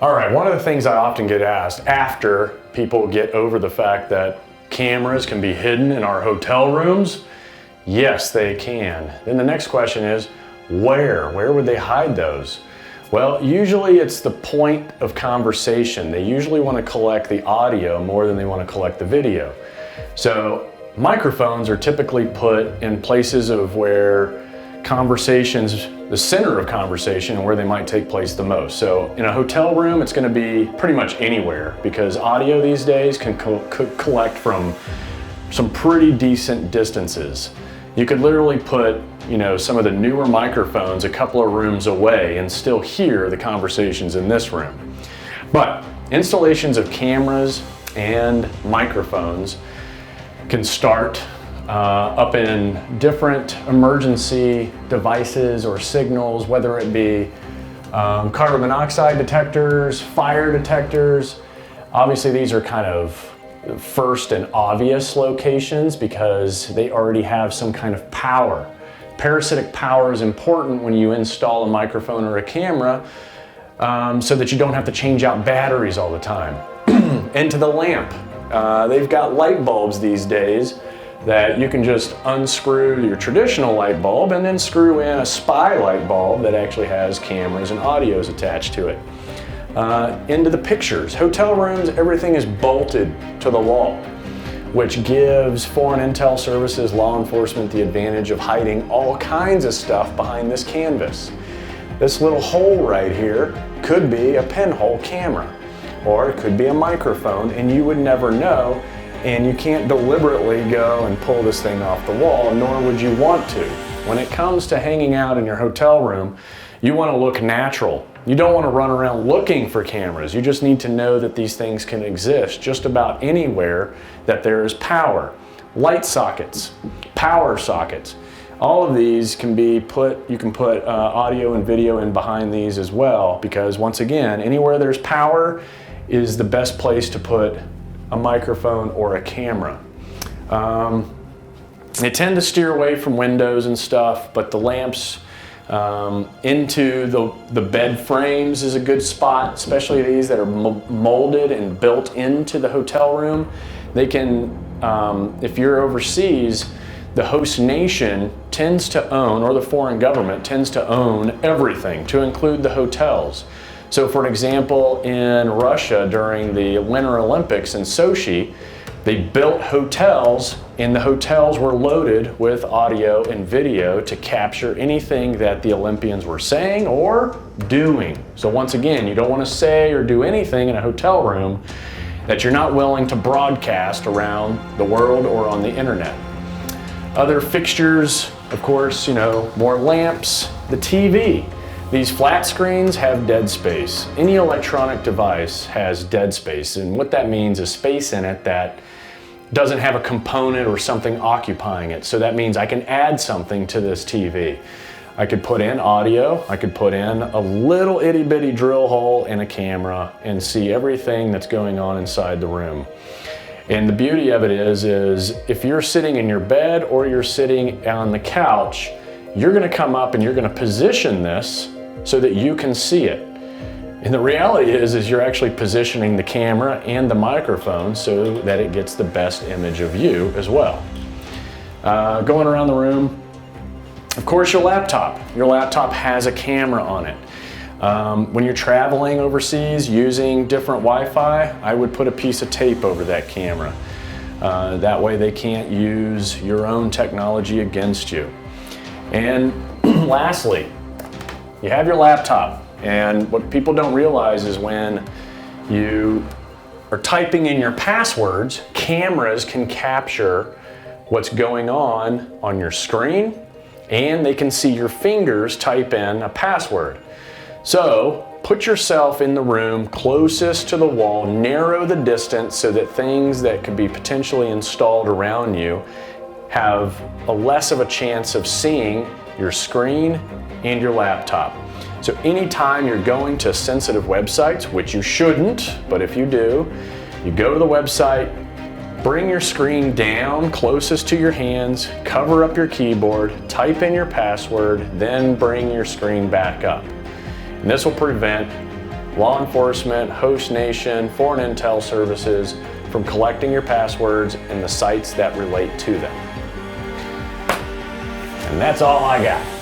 All right, one of the things I often get asked after people get over the fact that cameras can be hidden in our hotel rooms, yes, they can. Then the next question is, where would they hide those? Well, usually it's the point of conversation. They usually want to collect the audio more than they want to collect the video. So microphones are typically put in places of where conversations, the center of conversation, and where they might take place the most. So in a hotel room, it's going to be pretty much anywhere, because audio these days can collect from some pretty decent distances. You could literally put, some of the newer microphones a couple of rooms away and still hear the conversations in this room. But installations of cameras and microphones can start up in different emergency devices or signals, whether it be carbon monoxide detectors, fire detectors. Obviously, these are kind of first and obvious locations because they already have some kind of power. Parasitic power is important when you install a microphone or a camera, so that you don't have to change out batteries all the time. Into the lamp. They've got light bulbs these days that you can just unscrew your traditional light bulb and then screw in a spy light bulb that actually has cameras and audios attached to it. Into the pictures. Hotel rooms, everything is bolted to the wall, which gives foreign intel services, law enforcement, the advantage of hiding all kinds of stuff behind this canvas. This little hole right here could be a pinhole camera, or it could be a microphone, and you would never know. And you can't deliberately go and pull this thing off the wall, nor would you want to. When it comes to hanging out in your hotel room, you want to look natural. You don't want to run around looking for cameras. You just need to know that these things can exist just about anywhere that there is power. Light sockets, power sockets. All of these can be you can put audio and video in behind these as well, because once again, anywhere there's power is the best place to put a microphone or a camera. They tend to steer away from windows and stuff, but the lamps into the bed frames is a good spot, especially these that are molded and built into the hotel room. They can, if you're overseas, the host nation tends to own, or the foreign government tends to own everything, to include the hotels. So for example, in Russia during the Winter Olympics in Sochi, they built hotels, and the hotels were loaded with audio and video to capture anything that the Olympians were saying or doing. So once again, you don't want to say or do anything in a hotel room that you're not willing to broadcast around the world or on the internet. Other fixtures, of course, more lamps, the TV. These flat screens have dead space. Any electronic device has dead space, and what that means is space in it that doesn't have a component or something occupying it. So that means I can add something to this TV. I could put in audio, I could put in a little itty bitty drill hole in a camera and see everything that's going on inside the room. And the beauty of it is if you're sitting in your bed or you're sitting on the couch, you're gonna come up and you're gonna position this so that you can see it. And the reality is you're actually positioning the camera and the microphone so that it gets the best image of you as well. Going around the room, of course, your laptop. Your laptop has a camera on it. When you're traveling overseas using different Wi-Fi, I would put a piece of tape over that camera. That way they can't use your own technology against you. And lastly, you have your laptop. And what people don't realize is when you are typing in your passwords, cameras can capture what's going on your screen, and they can see your fingers type in a password. So put yourself in the room closest to the wall, narrow the distance so that things that could be potentially installed around you have a less of a chance of seeing your screen and your laptop. So anytime you're going to sensitive websites, which you shouldn't, but if you do, you go to the website, bring your screen down closest to your hands, cover up your keyboard, type in your password, then bring your screen back up. And this will prevent law enforcement, host nation, foreign intel services from collecting your passwords and the sites that relate to them. And that's all I got.